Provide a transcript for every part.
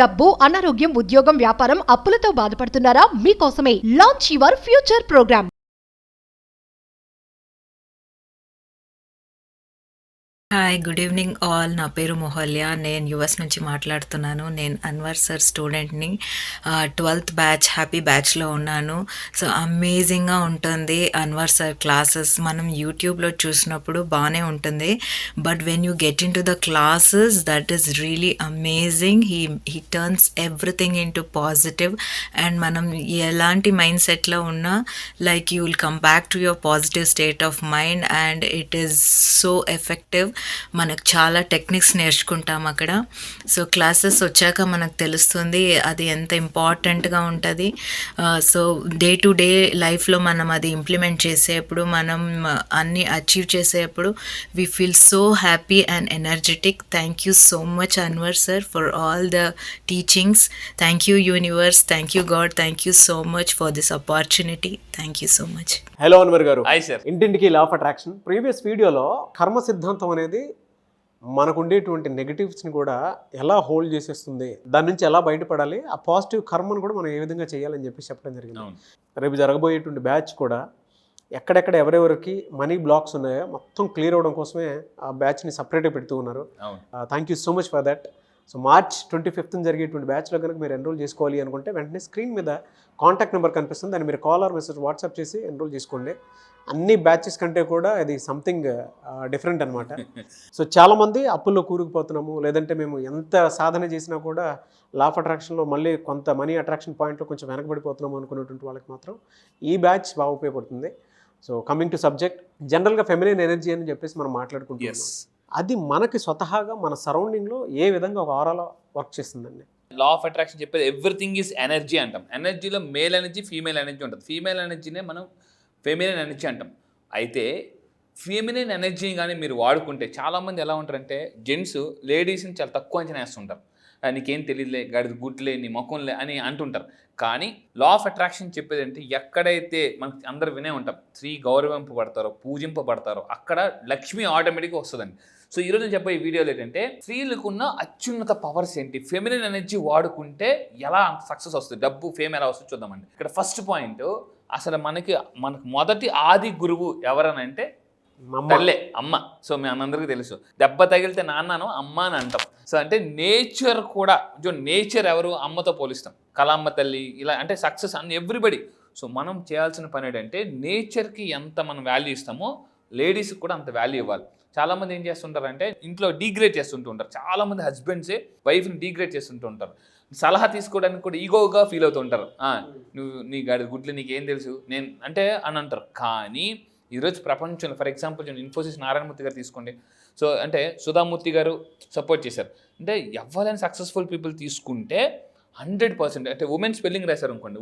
డబ్బు, అనారోగ్యం, ఉద్యోగం, వ్యాపారం, అప్పులతో బాధపడుతున్నారా? మీకోసమే launch your future program. Hi good evening all. నా పేరు మొహల్యా. నేను యుఎస్ నుంచి మాట్లాడుతున్నాను. నేను అన్వర్ సార్ స్టూడెంట్ని. 12th బ్యాచ్ హ్యాపీ బ్యాచ్లో ఉన్నాను. సో అమేజింగ్గా ఉంటుంది అన్వర్ సార్ క్లాసెస్. మనం యూట్యూబ్లో చూసినప్పుడు బాగానే ఉంటుంది, but when you get in to the classes that is really amazing. He turns everything in to positive. And మనం ఎలాంటి మైండ్ సెట్లో ఉన్నా like you will come back to your positive state of mind and it is so effective. మనకు చాలా techniques నేర్చుకుంటాం అక్కడ. So classes వచ్చాక మనకు తెలుస్తుంది అది ఎంత ఇంపార్టెంట్గా ఉంటుంది. సో డే టు డే లైఫ్లో మనం అది ఇంప్లిమెంట్ చేసేప్పుడు, మనం అన్నీ అచీవ్ చేసేప్పుడు we feel so happy and energetic. Thank you so much Anwar sir for all the teachings. Thank you universe, thank you God, thank you so much for this opportunity. Thank you so much. Hello Anwar garu. Hi sir. ఇంటింటికి law of attraction previous వీడియోలో కర్మ సిద్ధాంతం అనేది మనకు ఉండేటువంటి నెగటివ్స్ని కూడా ఎలా hold చేసేస్తుంది, దాని నుంచి ఎలా బయటపడాలి, ఆ పాజిటివ్ కర్మను కూడా మనం ఏ విధంగా చేయాలని చెప్పి చెప్పడం జరిగింది. రేపు జరగబోయేటువంటి బ్యాచ్ కూడా ఎక్కడెక్కడ ఎవరెవరికి మనీ బ్లాక్స్ ఉన్నాయో మొత్తం క్లియర్ అవ్వడం కోసమే ఆ బ్యాచ్ని సపరేట్గా పెడుతూ ఉన్నారు. Thank you so much for that. So March 25th జరిగేటువంటి బ్యాచ్లో కనుక మీరు ఎన్రోల్ చేసుకోవాలి అనుకుంటే వెంటనే స్క్రీన్ మీద కాంటాక్ట్ నెంబర్ కనిపిస్తుంది, దాన్ని మీరు కాల్ ఆర్ మెసేజ్ వాట్సాప్ చేసి ఎన్రోల్ చేసుకోండి. అన్ని బ్యాచెస్ కంటే కూడా ఇది సంథింగ్ డిఫరెంట్ అనమాట. సో చాలామంది అప్పుల్లో కూరుకుపోతున్నాము, లేదంటే మేము ఎంత సాధన చేసినా కూడా లా ఆఫ్ అట్రాక్షన్లో మళ్ళీ కొంత మనీ అట్రాక్షన్ పాయింట్లో కొంచెం వెనకబడిపోతున్నాము అనుకునేటువంటి వాళ్ళకి మాత్రం ఈ బ్యాచ్ బాగా ఉపయోగపడుతుంది. సో కమింగ్ టు సబ్జెక్ట్, జనరల్గా ఫెమినిన్ ఎనర్జీ అని చెప్పేసి మనం మాట్లాడుకుంటున్నాం. అది మనకి స్వతహాగా మన సరౌండింగ్లో ఏ విధంగా ఒక ఆరాలో వర్క్ చేస్తుందండి? లా ఆఫ్ అట్రాక్షన్ చెప్పేది ఎవ్రీథింగ్ ఈజ్ ఎనర్జీ అంటాం. ఎనర్జీలో మేల్ ఎనర్జీ, ఫీమేల్ ఎనర్జీ ఉంటుంది. ఫీమేల్ ఎనర్జీనే మనం ఫెమినిన్ ఎనర్జీ అంటాం. అయితే ఫెమినిన్ ఎనర్జీని కానీ మీరు వాడుకుంటే చాలామంది ఎలా ఉంటారంటే జెంట్స్ లేడీస్ని చాలా తక్కువ అంచనా వేస్తుంటారు. నీకేం తెలియదులే, గడిది గుడ్లే, నీ ముఖంలే అని అంటుంటారు. కానీ లా ఆఫ్ అట్రాక్షన్ చెప్పేది అంటే ఎక్కడైతే మనకి అందరు వినే ఉంటాం స్త్రీ గౌరవింపబడతారో, పూజింపబడతారో అక్కడ లక్ష్మి ఆటోమేటిక్గా వస్తుందండి. సో ఈరోజు నేను చెప్పే ఈ వీడియోలో ఏంటంటే స్త్రీలకున్న అత్యున్నత పవర్స్ ఏంటి, ఫెమినిన్ ఎనర్జీ వాడుకుంటే ఎలా సక్సెస్ వస్తుంది, డబ్బు ఫేమ్ ఎలా వస్తుంది చూద్దామండి. ఇక్కడ ఫస్ట్ పాయింట్, అసలు మనకు మొదటి ఆది గురువు ఎవరనంటే తల్లే, అమ్మ. సో మీ అందరికీ తెలుసు, దెబ్బ తగిలితే నాన్నను అమ్మ అని అంటాం. సో అంటే నేచర్ కూడా, నేచర్ ఎవరు, అమ్మతో పోలిస్తాం. కళామ్మ తల్లి ఇలా అంటే సక్సెస్ అన్ని ఎవ్రీబడి. సో మనం చేయాల్సిన పని ఏంటంటే నేచర్కి ఎంత మనం వాల్యూ ఇస్తామో లేడీస్కి కూడా అంత వాల్యూ ఇవ్వాలి. చాలామంది ఏం చేస్తుంటారంటే ఇంట్లో డీగ్రేడ్ చేస్తుంటూ ఉంటారు. చాలామంది హస్బెండ్సే వైఫ్ని డీగ్రేడ్ చేస్తుంటూ ఉంటారు. సలహా తీసుకోవడానికి కూడా ఈగోగా ఫీల్ అవుతుంటారు. నువ్వు నీ గుడ్లు నీకేం తెలుసు నేను అంటే అని అంటారు. కానీ ఈరోజు ప్రపంచంలో ఫర్ ఎగ్జాంపుల్ ఇన్ఫోసిస్ నారాయణమూర్తి గారు తీసుకోండి. సో అంటే సుధామూర్తి గారు సపోర్ట్ చేశారు. అంటే ఎవరైనా సక్సెస్ఫుల్ పీపుల్ తీసుకుంటే 100% అంటే ఉమెన్ స్పెల్లింగ్ రాశారు అనుకోండి,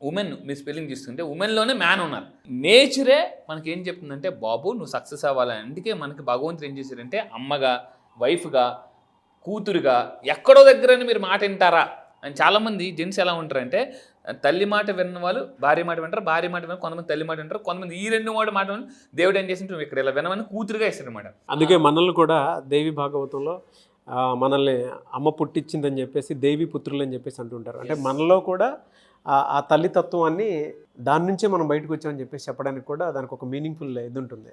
ఉమెన్ మీ స్పెల్లింగ్ తీసుకుంటే ఉమెన్లోనే మ్యాన్ ఉన్నారు. నేచరే మనకి ఏం చెప్తుందంటే బాబు నువ్వు సక్సెస్ అవ్వాలని. అందుకే మనకి భగవంతుడు ఏం చేశారంటే అమ్మగా, వైఫ్గా, కూతురుగా ఎక్కడో దగ్గరని మీరు మాట వింటారా అని. చాలామంది జెంట్స్ ఎలా ఉంటారంటే తల్లి మాట విన్న వాళ్ళు భార్య మాట వింటారు, భార్య మాట విన్నారు, కొంతమంది తల్లి మాట వింటారు, కొంతమంది ఈ రెండు మాట విని దేవుడు ఏం చేసి నువ్వు ఇక్కడ ఇలా వినమని కూతురుగా ఇస్తారనమాట. అందుకే మనల్ని కూడా దేవి భాగవతంలో మనల్ని అమ్మ పుట్టించిందని చెప్పేసి దేవి పుత్రులు అని చెప్పేసి అంటుంటారు. అంటే మనలో కూడా ఆ తల్లితత్వాన్ని దాని నుంచే మనం బయటకు వచ్చామని చెప్పేసి చెప్పడానికి కూడా దానికి ఒక మీనింగ్ఫుల్ ఇది ఉంటుంది.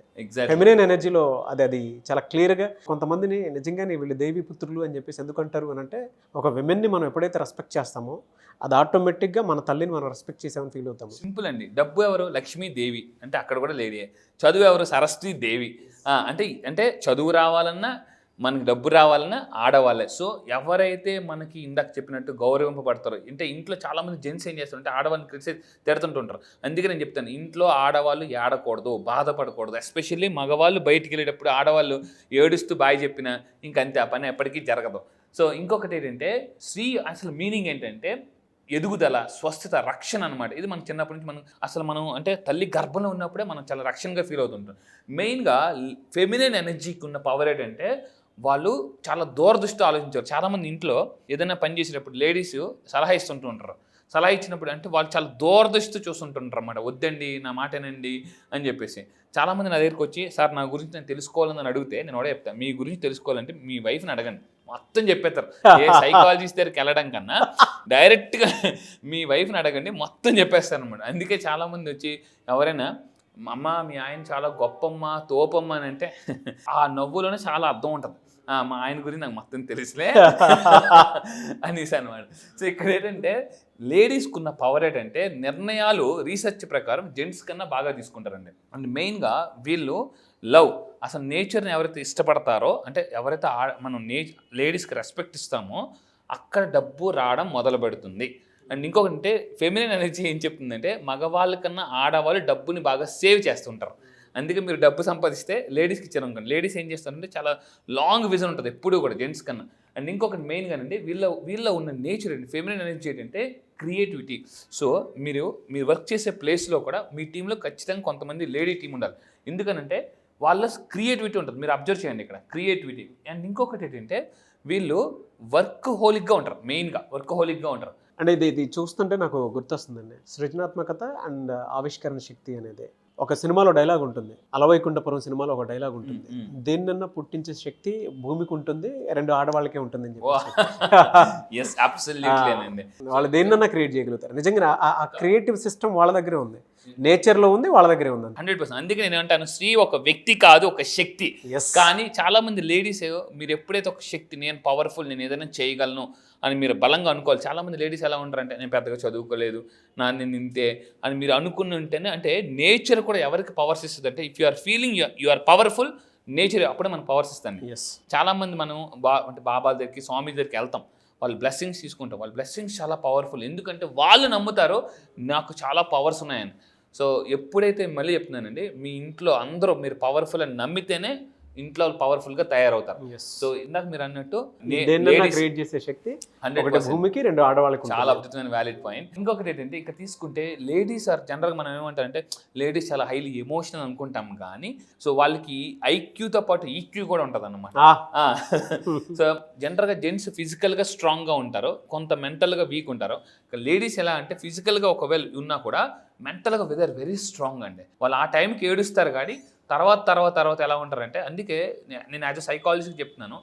ఫెమినిన్ ఎనర్జీలో అది చాలా క్లియర్గా కొంతమందిని నిజంగానే వీళ్ళు దేవి పుత్రులు అని చెప్పేసి ఎందుకు అంటారు అని అంటే ఒక విమెన్ని మనం ఎప్పుడైతే రెస్పెక్ట్ చేస్తామో అది ఆటోమేటిక్గా మన తల్లిని మనం రెస్పెక్ట్ చేసామని ఫీల్ అవుతాము. సింపుల్ అండి. డబ్బు ఎవరు, లక్ష్మీదేవి అంటే అక్కడ కూడా లేడీ. చదువు ఎవరు, సరస్వతి దేవి. అంటే చదువు రావాలన్నా మనకి డబ్బు రావాలన్నా ఆడవాళ్ళే. సో ఎవరైతే మనకి ఇందాక చెప్పినట్టు గౌరవింపబడతారో, అంటే ఇంట్లో చాలామంది జెంట్స్ ఏం చేస్తారంటే ఆడవాళ్ళని క్రిటిసైజ్ తిడుతుంటుంటారు. అందుకే నేను చెప్తాను ఇంట్లో ఆడవాళ్ళు ఏడకూడదు, బాధపడకూడదు. ఎస్పెషల్లీ మగవాళ్ళు బయటికి వెళ్ళేటప్పుడు ఆడవాళ్ళు ఏడుస్తూ బాయ్ చెప్పినా ఇంకంతే, ఆ పని ఎప్పటికీ జరగదు. సో ఇంకొకటి ఏంటంటే స్త్రీ అసలు మీనింగ్ ఏంటంటే ఎదుగుదల, స్వస్థత, రక్షణ అనమాట. ఇది మనం చిన్నప్పటి నుంచి మనం అంటే తల్లి గర్భంలో ఉన్నప్పుడే మనం చాలా రక్షణగా ఫీల్ అవుతుంటాం. మెయిన్గా ఫెమినిన్ ఎనర్జీకి ఉన్న పవర్ ఏంటంటే వాళ్ళు చాలా దూరదృష్టి ఆలోచించారు. చాలామంది ఇంట్లో ఏదైనా పని చేసేటప్పుడు లేడీస్ సలహా ఇస్తుంటూ ఉంటారు. సలహా ఇచ్చినప్పుడు అంటే వాళ్ళు చాలా దూరదృష్టి చూస్తుంటుంటారు అన్నమాట. వద్దండి నా మాటేనండి అని చెప్పేసి. చాలామంది నా దగ్గరికి వచ్చి సార్ నా గురించి నేను తెలుసుకోవాలని అడిగితే నేను కూడా చెప్తాను, మీ గురించి తెలుసుకోవాలంటే మీ వైఫ్ని అడగండి, మొత్తం చెప్పేస్తారు. ఏ సైకాలజిస్ట్ దగ్గరికి వెళ్ళడం కన్నా డైరెక్ట్గా మీ వైఫ్ని అడగండి, మొత్తం చెప్పేస్తారు అనమాట. అందుకే చాలామంది వచ్చి ఎవరైనా అమ్మ మీ ఆయన చాలా గొప్పమ్మ తోపమ్మ అని అంటే ఆ నవ్వులోనే చాలా అర్థం ఉంటుంది. మా ఆయన గురించి నాకు మొత్తం తెలుసులే అనేసి అనమాట. సో ఇక్కడ ఏంటంటే లేడీస్కున్న పవర్ ఏంటంటే నిర్ణయాలు రీసెర్చ్ ప్రకారం జెంట్స్ కన్నా బాగా తీసుకుంటారండి. అండ్ మెయిన్గా వీళ్ళు లవ్, అసలు నేచర్ని ఎవరైతే ఇష్టపడతారో, అంటే ఎవరైతే మనం లేడీస్కి రెస్పెక్ట్ ఇస్తామో అక్కడ డబ్బు రావడం మొదలు పెడుతుంది. అండ్ ఇంకొకటి అంటే ఫెమినిన్ ఎనర్జీ ఏం చెప్తుందంటే మగవాళ్ళ కన్నా ఆడవాళ్ళు డబ్బుని బాగా సేవ్ చేస్తుంటారు. అందుకే మీరు డబ్బు సంపాదిస్తే లేడీస్కి ఇచ్చారు అనుకోండి, లేడీస్ ఏం చేస్తారంటే చాలా లాంగ్ విజన్ ఉంటుంది ఎప్పుడు కూడా జెంట్స్ కన్నా. అండ్ ఇంకొకటి మెయిన్గా అంటే వీళ్ళ ఉన్న నేచర్ అండి ఫెమినిన్ ఎనర్జీ ఏంటంటే క్రియేటివిటీ. సో మీరు వర్క్ చేసే ప్లేస్లో కూడా మీ టీంలో ఖచ్చితంగా కొంతమంది లేడీ టీం ఉండాలి. ఎందుకనంటే వాళ్ళ క్రియేటివిటీ ఉంటుంది. మీరు అబ్జర్వ్ చేయండి ఇక్కడ క్రియేటివిటీ. అండ్ ఇంకొకటి ఏంటంటే వీళ్ళు వర్క్ హోలిక్గా ఉంటారు, మెయిన్గా వర్క్ హోలిక్గా ఉంటారు. అంటే ఇది చూస్తుంటే నాకు గుర్తొస్తుందండి, సృజనాత్మకత అండ్ ఆవిష్కరణ శక్తి అనేది. ఒక సినిమాలో డైలాగ్ ఉంటుంది, అలవైకుంఠపురం సినిమాలో ఒక డైలాగ్ ఉంటుంది, దేన్నన్నా పుట్టించే శక్తి భూమికి ఉంటుంది, 2 ఆడవాళ్ళకే ఉంటుంది అని చెప్పి వాళ్ళు దేన్నన్నా క్రియేట్ చేయగలుగుతారు. నిజంగా ఆ క్రియేటివ్ సిస్టమ్ వాళ్ళ దగ్గరే ఉంది, నేచర్లో ఉంది, వాళ్ళ దగ్గరే ఉంది 100%. అందుకే నేను ఏమంటాను, స్త్రీ ఒక వ్యక్తి కాదు, ఒక శక్తి. కానీ చాలా మంది లేడీస్ మీరు ఎప్పుడైతే ఒక శక్తి, నేను పవర్ఫుల్, నేను ఏదైనా చేయగలను అని మీరు బలంగా అనుకోవాలి. చాలామంది లేడీస్ ఎలా ఉంటారంటే నేను పెద్దగా చదువుకోలేదు, నేను ఇంతే అని మీరు అనుకుని ఉంటేనే, అంటే నేచర్ కూడా ఎవరికి పవర్స్ ఇస్తుంది అంటే if you are feeling you are powerful, nature అప్పుడే మనకు పవర్స్ ఇస్తుంది. చాలామంది మనం అంటే బాబాల దగ్గరికి, స్వామి దగ్గరికి వెళ్తాం, వాళ్ళు బ్లెస్సింగ్స్ తీసుకుంటాం, వాళ్ళ బ్లెస్సింగ్స్ చాలా పవర్ఫుల్. ఎందుకంటే వాళ్ళు నమ్ముతారో నాకు చాలా పవర్స్ ఉన్నాయని. సో ఎప్పుడైతే మళ్ళీ చెప్తున్నానండి, మీ ఇంట్లో అందరూ మీరు పవర్ఫుల్ అని నమ్మితేనే ఇంట్లో పవర్ఫుల్గా తయారవుతారు. సో ఇందాక మీరు అన్నట్టు క్రియేట్ చేసే శక్తి భూమికి, 2 ఆడవాళ్ళకి చాలా అద్భుతమైన వ్యాలిడ్ పాయింట్. ఇంకొకటి ఏంటంటే ఇక్కడ తీసుకుంటే లేడీస్ ఆర్ జనరల్గా మనం ఏమంటారంటే లేడీస్ చాలా హైలీ ఎమోషనల్ అనుకుంటాం, కానీ సో వాళ్ళకి ఐక్యూతో పాటు ఈక్యూ కూడా ఉంటుంది అన్నమాట. సో జనరల్గా జెంట్స్ ఫిజికల్గా స్ట్రాంగ్గా ఉంటారు, కొంత మెంటల్గా వీక్ ఉంటారు. లేడీస్ ఎలా అంటే ఫిజికల్గా ఒకవేళ ఉన్నా కూడా మెంటల్గా వెరీ స్ట్రాంగ్ అండి. వాళ్ళు ఆ టైంకి ఏడుస్తారు, కానీ తర్వాత ఎలా ఉంటారంటే, అందుకే నేను యాజ్ అ సైకాలజిస్ట్ చెప్తున్నాను,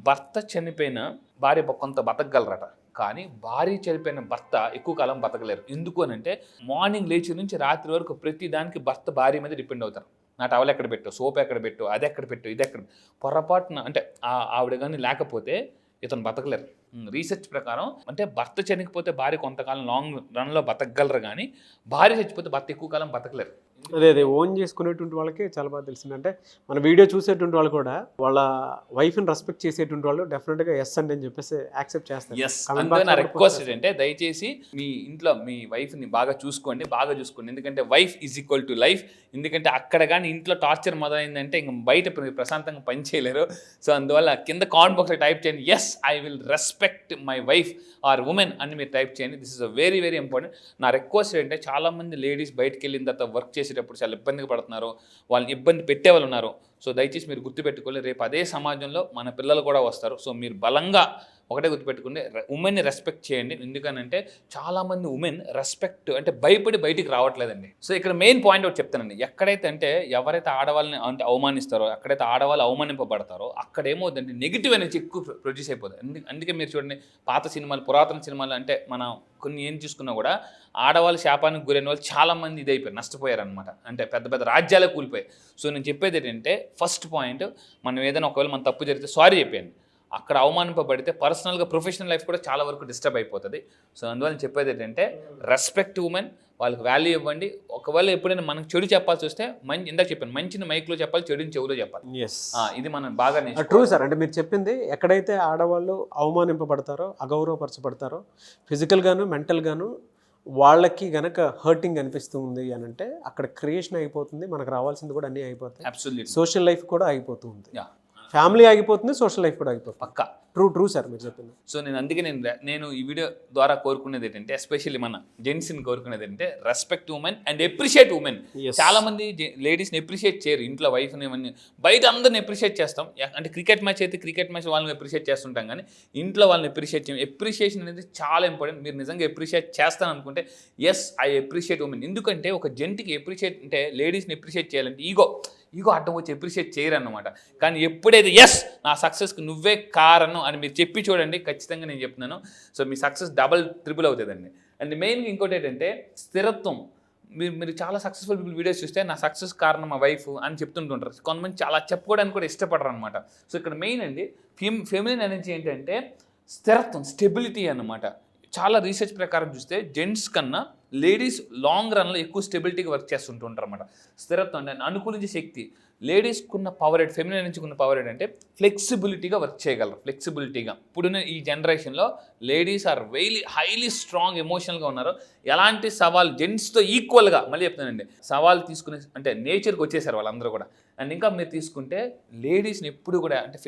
భర్త చనిపోయిన భార్య కొంత బతకగలరట, కానీ భార్య చనిపోయిన భర్త ఎక్కువ కాలం బతకలేరు. ఎందుకు అని అంటే మార్నింగ్ లేచి నుంచి రాత్రి వరకు ప్రతి దానికి భర్త భార్య మీద డిపెండ్ అవుతారు. నా టవల్ ఎక్కడ పెట్టు, సోప్ ఎక్కడ పెట్టు, అది ఎక్కడ పెట్టు, ఇది ఎక్కడ, పొరపాటున అంటే ఆవిడ కానీ లేకపోతే ఇతను బతకలేరు. రీసెర్చ్ ప్రకారం అంటే భర్త చనిపోతే భార్య కొంతకాలం లాంగ్ రన్లో బతకగలరు, కానీ భార్య చచ్చిపోతే భర్త ఎక్కువ కాలం బతకలేరు. అదే ఓన్ చేసుకునేటువంటి వాళ్ళకి చాలా బాగా తెలిసింది. అంటే మన వీడియో చూసేటువంటి వాళ్ళు కూడా వాళ్ళ వైఫ్ని రెస్పెక్ట్ చేసేటువంటి వాళ్ళు డెఫినెట్గా ఎస్ అండి అని చెప్పేసి యాక్సెప్ట్ చేస్తారు. నా రిక్వెస్ట్ ఏంటంటే దయచేసి మీ ఇంట్లో మీ వైఫ్ని బాగా చూసుకోండి. ఎందుకంటే wife is equal to life. ఎందుకంటే అక్కడ కానీ ఇంట్లో టార్చర్ మొదలైందంటే ఇంక బయట ప్రశాంతంగా పని చేయలేరు. సో అందువల్ల కింద కామెంట్ బాక్స్లో టైప్ చేయండి, yes I will respect my wife or women అని మీరు టైప్ చేయండి. This is a very important. నా రిక్వెస్ట్ ఏంటంటే చాలామంది లేడీస్ బయటకు వెళ్ళిన తర్వాత వర్క్ చేసేటప్పుడు చాలా ఇబ్బందిగా పడుతున్నారు, వాళ్ళని ఇబ్బంది పెట్టే వాళ్ళు ఉన్నారు. సో దయచేసి మీరు గుర్తుపెట్టుకోవాలి, రేపు అదే సమాజంలో మన పిల్లలు కూడా వస్తారు. సో మీరు బలంగా ఒకటే గుర్తుపెట్టుకుంటే ఉమెన్ని రెస్పెక్ట్ చేయండి. ఎందుకనంటే చాలామంది ఉమెన్ రెస్పెక్ట్ అంటే భయపడి బయటికి రావట్లేదండి. సో ఇక్కడ మెయిన్ పాయింట్ ఒకటి చెప్తానండి, ఎక్కడైతే అంటే ఎవరైతే ఆడవాళ్ళని అంటే అవమానిస్తారో, ఎక్కడైతే ఆడవాళ్ళు అవమానింపబడతారో అక్కడ ఏమవుతుందంటే నెగిటివ్ ఎనర్జీ ఎక్కువ ప్రొడ్యూస్ అయిపోతుంది. అందుకే మీరు చూడండి పాత సినిమాలు, పురాతన సినిమాలు అంటే మనం కొన్ని ఏం చూసుకున్నా కూడా ఆడవాళ్ళు శాపానికి గురైన వాళ్ళు చాలామంది ఇదైపోయారు, నష్టపోయారు అనమాట. అంటే పెద్ద రాజ్యాలే కూలిపోయాయి. సో నేను చెప్పేది ఏంటంటే ఫస్ట్ పాయింట్, మనం ఏదైనా ఒకవేళ మన తప్పు జరిగితే సారీ చెప్పండి. అక్కడ అవమానింపబడితే పర్సనల్గా ప్రొఫెషనల్ లైఫ్ కూడా చాలా వరకు డిస్టర్బ్ అయిపోతుంది. సో అందువల్ల చెప్పేది ఏంటంటే రెస్పెక్ట్ ఉమెన్, వాళ్ళకి వాల్యూ ఇవ్వండి. ఒకవేళ ఎప్పుడైనా మనకు చెడు చెప్పాల్సి వస్తే ఇందాక చెప్పాను, మంచిని మైక్లో చెప్పాలి, చెడుని చెవులో చెప్పాలి. ఇది మనం బాగా ట్రూ సార్. అంటే మీరు చెప్పింది ఎక్కడైతే ఆడవాళ్ళు అవమానింపబడతారో, అగౌరవపరచబడతారో, ఫిజికల్గాను మెంటల్గాను వాళ్ళకి గనక హర్టింగ్ అనిపిస్తూ ఉంది అని అంటే అక్కడ క్రియేషన్ అయిపోతుంది, మనకు రావాల్సింది కూడా అన్నీ అయిపోతాయి. అబ్సల్యూట్లీ సోషల్ లైఫ్ కూడా అయిపోతుంది, ఫ్యామిలీ ఆగిపోతుంది, సోషల్ లైఫ్ కూడా అయిపోతుంది. పక్కా ట్రూ సార్ మీరు చెప్పింది. సో అందుకే నేను ఈ వీడియో ద్వారా కోరుకునేది ఏంటంటే, ఎస్పెషల్లీ మన జెంట్స్ని కోరుకునేది ఏంటంటే respect women and appreciate women. చాలా మంది లేడీస్ని ఎప్రిషియేట్ చేయరు, ఇంట్లో వైఫ్ని ఇవన్నీ. బయట అందరిని ఎప్రిషియేట్ చేస్తాం, అంటే క్రికెట్ మ్యాచ్ అయితే క్రికెట్ మ్యాచ్ వాళ్ళని ఎప్రిషియేట్ చేస్తుంటాం, కానీ ఇంట్లో వాళ్ళని ఎప్రిషియేట్ చేయం. ఎప్రిషియేషన్ అనేది చాలా ఇంపార్టెంట్. మీరు నిజంగా ఎప్రిషియేట్ చేస్తాను అనుకుంటే ఎస్ ఐ ఎప్రిషియేట్ ఉమెన్. ఎందుకంటే ఒక జెంట్కి ఎప్రిషియేట్ అంటే లేడీస్ని ఎప్రిషియేట్ చేయాలంటే ఈగో అడ్డం వచ్చి అప్రిషియేట్ చేయరు అనమాట. కానీ ఎప్పుడైతే ఎస్ నా సక్సెస్కి నువ్వే కారణం అని మీరు చెప్పి చూడండి, ఖచ్చితంగా నేను చెప్తున్నాను. సో మీ సక్సెస్ డబల్ ట్రిపుల్ అవుతుందండి. అండ్ మెయిన్గా ఇంకోటి ఏంటంటే స్థిరత్వం. మీరు చాలా సక్సెస్ఫుల్ పీపుల్ వీడియోస్ చూస్తే నా సక్సెస్ కారణం మా వైఫ్ అని చెప్తుంటుంటారు. కొంతమంది చాలా చెప్పుకోవడానికి కూడా ఇష్టపడరు అనమాట. సో ఇక్కడ మెయిన్ అండి ఫెమినిన్ ఎనర్జీ ఏంటంటే స్థిరత్వం, స్టెబిలిటీ అన్నమాట. చాలా రీసెర్చ్ ప్రకారం చూస్తే జెంట్స్ కన్నా లేడీస్ లాంగ్ రన్లో ఎక్కువ స్టెబిలిటీగా వర్క్ చేస్తుంటుంటారు అనమాట. స్థిరత్వం అంటే అనుకూలించే శక్తి. లేడీస్కున్న పవర్ ఏంటి, ఫెమినిన్ ఎనర్జీకున్న పవర్ ఏంటంటే ఫ్లెక్సిబిలిటీగా వర్క్ చేయగలరు. ఫ్లెక్సిబిలిటీగా ఇప్పుడున్న ఈ జనరేషన్లో లేడీస్ ఆర్ హైలీ స్ట్రాంగ్, ఎమోషనల్గా ఉన్నారు. ఎలాంటి సవాల్ జెంట్స్తో ఈక్వల్గా, మళ్ళీ చెప్తానండి, సవాల్ తీసుకునే అంటే నేచర్కి వచ్చేసారు వాళ్ళందరూ కూడా. అండ్ ఇంకా మీరు తీసుకుంటే లేడీస్ని ఎప్పుడు కూడా అంటే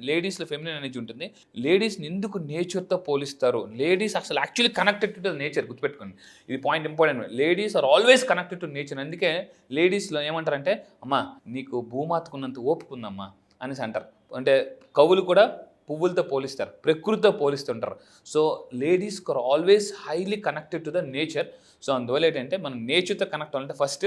లేడీస్లో ఫెమినిన్ ఎనర్జీ ఉంటుంది. లేడీస్ని ఎందుకు నేచర్తో పోలిస్తారు? లేడీస్ అసలు యాక్చువల్లీ కనెక్టెడ్ టు నేచర్, గుర్తుపెట్టుకోండి, ఇది point important. Ladies are always connected to nature. అందుకే లేడీస్లో ఏమంటారంటే అమ్మా నీకు భూమాతకున్నంత ఓపుకుందమ్మా అనేసి అంటారు. అంటే కవులు కూడా పువ్వులతో పోలిస్తారు, ప్రకృతితో పోలిస్తుంటారు. So ladies are always highly connected to the nature. So అందువల్ల ఏంటంటే మనం నేచర్తో కనెక్ట్ అవ్వాలంటే ఫస్ట్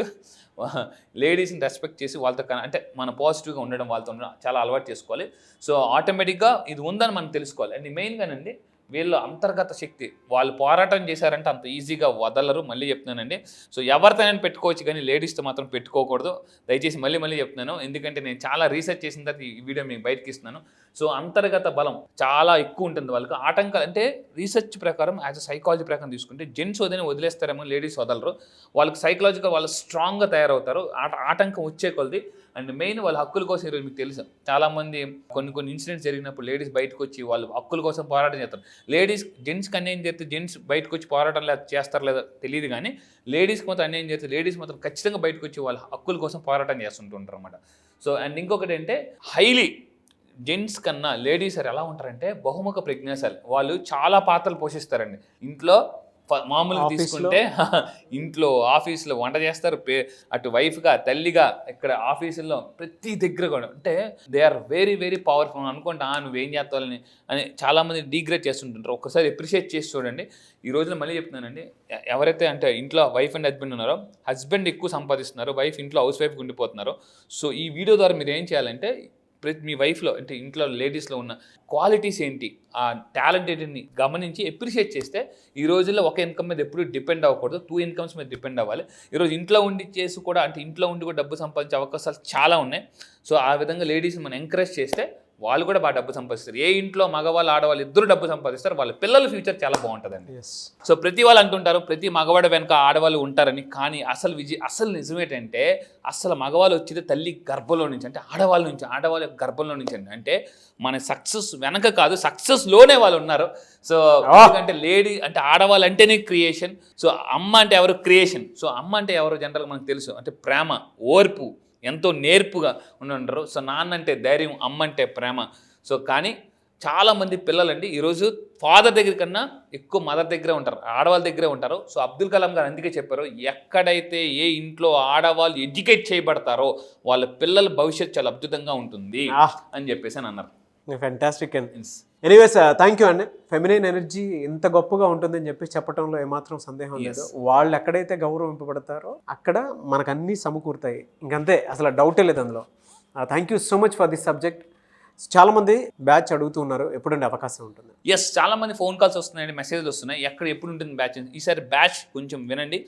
లేడీస్ని రెస్పెక్ట్ చేసి వాళ్ళతో అంటే మన పాజిటివ్గా ఉండడం, వాళ్ళతో ఉండడం చాలా అలవాటు చేసుకోవాలి. సో ఆటోమేటిక్గా ఇది ఉందని మనం తెలుసుకోవాలి. అండ్ మెయిన్గానండి వీళ్ళు అంతర్గత శక్తి, వాళ్ళు పోరాటం చేశారంటే అంత ఈజీగా వదలరు. మళ్ళీ చెప్తున్నానండి. సో ఎవరితోనైనా పెట్టుకోవచ్చు కానీ లేడీస్తో మాత్రం పెట్టుకోకూడదు. దయచేసి మళ్ళీ చెప్తున్నాను, ఎందుకంటే నేను చాలా రీసెర్చ్ చేసిన తర్వాత ఈ వీడియో మీకు బయటకి ఇస్తున్నాను. సో అంతర్గత బలం చాలా ఎక్కువ ఉంటుంది వాళ్ళకి. ఆటంకాలు అంటే రీసెర్చ్ ప్రకారం యాజ్ అ సైకాలజీ ప్రకారం తీసుకుంటే జెంట్స్ వదిలేస్తారేమో, లేడీస్ వదలరు. వాళ్ళకి సైకలాజికల్ వాళ్ళు స్ట్రాంగ్గా తయారవుతారు ఆటంకం వచ్చే కొలది. అండ్ మెయిన్ వాళ్ళ హక్కుల కోసం ఈరోజు మీకు తెలుసు చాలామంది కొన్ని ఇన్సిడెంట్స్ జరిగినప్పుడు లేడీస్ బయటకు వచ్చి వాళ్ళు హక్కుల కోసం పోరాటం చేస్తారు. జెంట్స్కి అన్యాయం చేస్తే జెంట్స్ బయటకు వచ్చి పోరాటం చేస్తారో లేదో తెలియదు, కానీ లేడీస్కి మాత్రం అన్యాయం చేస్తే లేడీస్ మాత్రం ఖచ్చితంగా బయటకు వచ్చి వాళ్ళ హక్కుల కోసం పోరాటం చేస్తుంటుంటారు అనమాట. సో అండ్ ఇంకొకటి అంటే హైలీ జెంట్స్ కన్నా లేడీస్ ఎలా ఉంటారంటే బహుముఖ ప్రజ్ఞాశాలి. వాళ్ళు చాలా పాత్రలు పోషిస్తారండి. ఇంట్లో మామూలుగా తీసుకుంటే ఇంట్లో ఆఫీస్లో వంట చేస్తారు, అటు వైఫ్గా తల్లిగా, ఇక్కడ ఆఫీసుల్లో ప్రతి దగ్గర కూడా అంటే దే ఆర్ వెరీ పవర్ఫుల్. అనుకుంటా నువ్వేం చేస్తావని అని చాలామంది డీగ్రేడ్ చేస్తుంటారు. ఒక్కసారి అప్రిషియేట్ చేసి చూడండి. ఈ రోజున మళ్ళీ చెప్తున్నానండి, ఎవరైతే అంటే ఇంట్లో వైఫ్ అండ్ హస్బెండ్ ఉన్నారో, హస్బెండ్ ఎక్కువ సంపాదిస్తున్నారు, వైఫ్ ఇంట్లో హౌస్ వైఫ్గా ఉండిపోతున్నారు. సో ఈ వీడియో ద్వారా మీరు ఏం చేయాలంటే మీ వైఫ్లో అంటే ఇంట్లో లేడీస్లో ఉన్న క్వాలిటీస్ ఏంటి, ఆ టాలెంట్ ఏంటిని గమనించి అప్రిషియేట్ చేస్తే ఈ రోజుల్లో ఒక ఇన్కమ్ మీద ఎప్పుడు డిపెండ్ అవ్వకూడదు, 2 ఇన్కమ్స్ మీద డిపెండ్ అవ్వాలి. ఈరోజు ఇంట్లో ఉండి చేసి కూడా అంటే ఇంట్లో ఉండి కూడా డబ్బు సంపాదించే అవకాశాలు చాలా ఉన్నాయి. సో ఆ విధంగా లేడీస్ని మనం ఎంకరేజ్ చేస్తే వాళ్ళు కూడా బాగా డబ్బు సంపాదిస్తారు. ఏ ఇంట్లో మగవాళ్ళు ఆడవాళ్ళు ఇద్దరు డబ్బు సంపాదిస్తారు, వాళ్ళ పిల్లల ఫ్యూచర్ చాలా బాగుంటుందండి. సో ప్రతి వాళ్ళు అంటుంటారు ప్రతి మగవాడు వెనక ఆడవాళ్ళు ఉంటారని, కానీ అసలు నిజమేంటంటే అసలు మగవాళ్ళు వచ్చేది తల్లి గర్భంలో నుంచి, అంటే ఆడవాళ్ళ గర్భంలో నుంచి అండి. అంటే మన సక్సెస్ వెనక కాదు, సక్సెస్లోనే వాళ్ళు ఉన్నారు. సో ఎందుకంటే లేడీ అంటే ఆడవాళ్ళు అంటేనే క్రియేషన్. సో అమ్మ అంటే ఎవరు? క్రియేషన్. సో అమ్మ అంటే ఎవరు జనరల్గా మనకు తెలుసు, అంటే ప్రేమ, ఓర్పు, ఎంతో నేర్పుగా ఉండరు. సో నాన్న అంటే ధైర్యం, అమ్మ అంటే ప్రేమ. సో కానీ చాలామంది పిల్లలండి ఈరోజు ఫాదర్ దగ్గర కన్నా ఎక్కువ మదర్ దగ్గరే ఉంటారు, ఆడవాళ్ళ దగ్గరే ఉంటారు. సో అబ్దుల్ కలాం గారు అందుకే చెప్పారు, ఎక్కడైతే ఏ ఇంట్లో ఆడవాళ్ళు ఎడ్యుకేట్ చేయబడతారో వాళ్ళ పిల్లల భవిష్యత్తు చాలా అద్భుతంగా ఉంటుంది అని చెప్పేసి అని అన్నారు. Fantastic and anyways thank you అండి. ఫెమినైన్ ఎనర్జీ ఇంత గొప్పగా ఉంటుందని చెప్పి చెప్పడంలో ఏమాత్రం సందేహం లేదు. వాళ్ళు ఎక్కడైతే గౌరవింపబడతారో అక్కడ మనకు అన్నీ సమకూరుతాయి, ఇంకంతే, అసలు డౌటే లేదు అందులో. Thank you so much for this subject. చాలామంది బ్యాచ్ అడుగుతూ ఉన్నారు, ఎప్పుడుండే అవకాశం ఉంటుంది? ఎస్, చాలామంది ఫోన్ కాల్స్ వస్తున్నాయండి, మెసేజ్లు వస్తున్నాయి, ఎప్పుడు ఉంటుంది బ్యాచ్. ఈసారి బ్యాచ్ కొంచెం వినండి,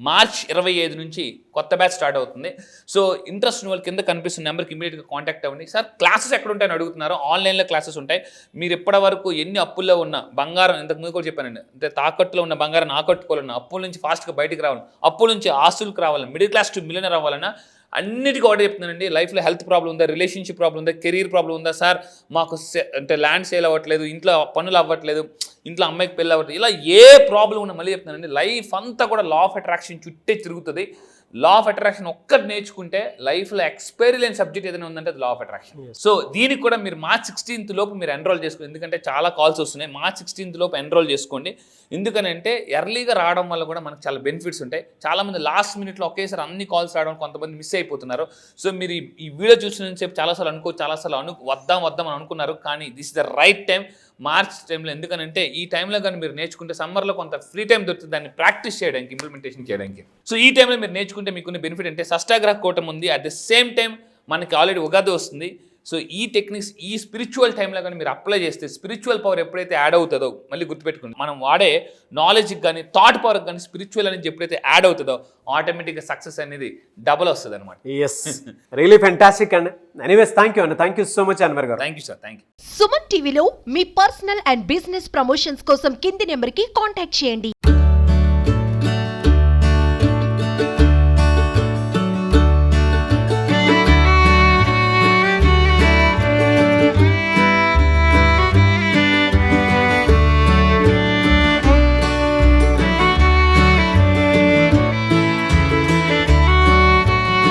మార్చ్ 25 నుంచి కొత్త బ్యాచ్ స్టార్ట్ అవుతుంది. సో ఇంట్రెస్ట్ ఉన్న వాళ్ళు కింద కనిపిస్తున్న నెంబర్కి ఇమీడియట్గా కాంటాక్ట్ అవ్వండి. సార్ క్లాసెస్ ఎక్కడ ఉంటాయని అడుగుతున్నారు, ఆన్లైన్లో క్లాసెస్ ఉంటాయి. మీరు ఎప్పటి వరకు ఎన్ని అప్పుల్లో ఉన్న బంగారం, ఇంతకుముందు కూడా చెప్పానండి, అంటే తాకట్టులో ఉన్న బంగారం ఆకట్టుకోవాలన్నా, అప్పుల నుంచి ఫాస్ట్గా బయటకు రావాలి, అప్పుల నుంచి ఆస్తులకు రావాలన్నా, మిడిల్ క్లాస్ టు మిలియనర్ అవ్వాలన్నా, అన్నిటికీ ఒకటే చెప్తున్నానండి. లైఫ్లో హెల్త్ ప్రాబ్లం ఉందా, రిలేషన్షిప్ ప్రాబ్లం ఉందా, కెరీర్ ప్రాబ్లం ఉందా, సార్ మాకు అంటే ల్యాండ్ సేల్ అవ్వట్లేదు, ఇంట్లో పనులు అవ్వట్లేదు, ఇంట్లో అమ్మాయికి పెళ్ళి అవ్వట్లేదు, ఇలా ఏ ప్రాబ్లం ఉన్నా మళ్ళీ చెప్తున్నానండి, లైఫ్ అంతా కూడా లా ఆఫ్ అట్రాక్షన్ చుట్టే తిరుగుతుంది. లా ఆఫ్ అట్రాక్షన్ ఒక్కటి నేర్చుకుంటే లైఫ్లో ఎక్స్పైరీ లేని సబ్జెక్ట్ ఏదైనా ఉందంటే అది లా ఆఫ్ అట్రాక్షన్. సో దీనికి కూడా మీరు మార్చ్ 16th లోపు మీరు ఎన్రోల్ చేసుకోండి, ఎందుకంటే చాలా కాల్స్ వస్తున్నాయి. మార్చ్ 16th లోపు ఎన్రోల్ చేసుకోండి. ఎందుకనంటే ఎర్లీగా రావడం వల్ల కూడా మనకు చాలా బెనిఫిట్స్ ఉంటాయి. చాలామంది లాస్ట్ మినిట్లో ఒకేసారి అన్ని కాల్స్ రావడం కొంతమంది మిస్ అయిపోతున్నారు. సో మీరు ఈ వీడియో చూసిన చెప్పి చాలాసార్లు వద్దాం అని అనుకున్నారు, కానీ this is the right time, March టైంలో. ఎందుకనంటే ఈ టైంలో కానీ మీరు నేర్చుకుంటే సమ్మర్లో కొంత ఫ్రీ టైం దొరుకుతుంది దాన్ని ప్రాక్టీస్ చేయడానికి, ఇంప్లిమెంటేషన్ చేయడానికి. సో ఈ టైంలో మీరు నేర్చుకుంటే మీకున్న బెనిఫిట్ అంటే సష్టాగ్రహ కూటమి ఉంది, అట్ ద సేమ్ టైం మనకి ఆల్రెడీ ఉగాది వస్తుంది. సో ఈ టెక్నిక్స్ ఈ స్పిరిచువల్ టైంలో కానీ మీరు అప్లై చేస్తే స్పిరిచువల్ పవర్ ఎప్పుడైతే యాడ్ అవుతుందో, మళ్ళీ గుర్తుపెట్టుకోండి, మనం వాడే నాలెడ్జ్కి కానీ థాట్ పవర్కి కానీ స్పిరిచువల్ అనేది ఎప్పుడైతే యాడ్ అవుతుందో ఆటోమేటిక్గా సక్సెస్ అనేది డబుల్ వస్తుంది అనమాట. ఎస్, రియలీ ఫెంటాస్టిక్ అండి. ఎనీవేస్ థ్యాంక్ యూ అండి, thank you so much Anwar garu. Thank you sir, thank you. Suman టీవీలో మీ పర్సనల్ అండ్ బిజినెస్ ప్రమోషన్స్ కోసం కింది నెంబర్కి కాంటాక్ట్ చేయండి.